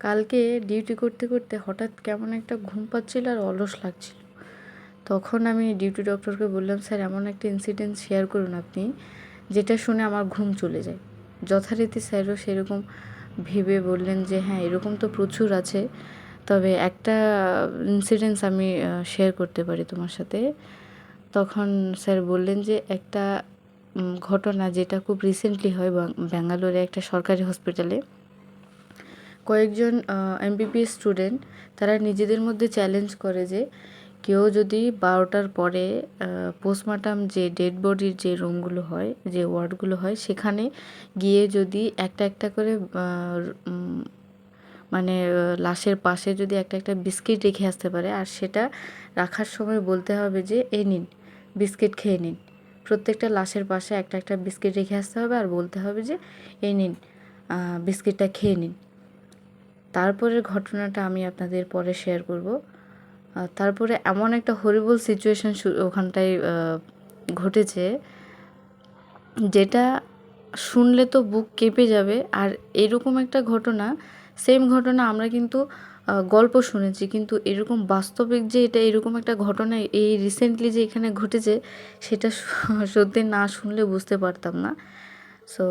কালকে ডিউটি করতে করতে হঠাৎ কেমন একটা ঘুম পাচ্ছিল আর অলস লাগছিল। তখন আমি ডিউটি ডক্টরকে বললাম, স্যার এমন একটা ইনসিডেন্ট শেয়ার করুন আপনি, যেটা শুনে আমার ঘুম চলে যায়। যথারীতি স্যারও সেরকম ভেবে বললেন যে হ্যাঁ, এরকম তো প্রচুর আছে, তবে একটা ইনসিডেন্টস আমি শেয়ার করতে পারি তোমার সাথে। তখন স্যার বললেন যে একটা ঘটনা যেটা খুব রিসেন্টলি হয় ব্যাঙ্গালোরে একটা সরকারি হসপিটালে। কয়েকজন এমবিবিএস স্টুডেন্ট তারা নিজেদের মধ্যে চ্যালেঞ্জ করে যে কেউ যদি 12টার পরে পোস্টমর্টম যে ডেড বডির যে রুমগুলো হয়, যে ওয়ার্ডগুলো হয়, সেখানে গিয়ে যদি একটা একটা করে মানে লাশের পাশে যদি একটা একটা বিস্কিট রেখে আসতে পারে, আর সেটা রাখার সময় বলতে হবে যে এই নিন বিস্কিট খেয়ে নিন। প্রত্যেকটা লাশের পাশে একটা একটা বিস্কিট রেখে আসতে হবে আর বলতে হবে যে এই নিন বিস্কিটটা খেয়ে নিন। তারপরের ঘটনাটা আমি আপনাদের পরে শেয়ার করব। তারপরে এমন একটা হরিবল সিচুয়েশান ওখানটায় ঘটেছে, যেটা শুনলে তো বুক কেঁপে যাবে। আর এরকম একটা ঘটনা, সেম ঘটনা আমরা কিন্তু গল্প শুনেছি, কিন্তু এরকম বাস্তবিক যে এটা এরকম একটা ঘটনা এই রিসেন্টলি যে এখানে ঘটেছে, সেটা সত্যি না শুনলে বুঝতে পারতাম না। সো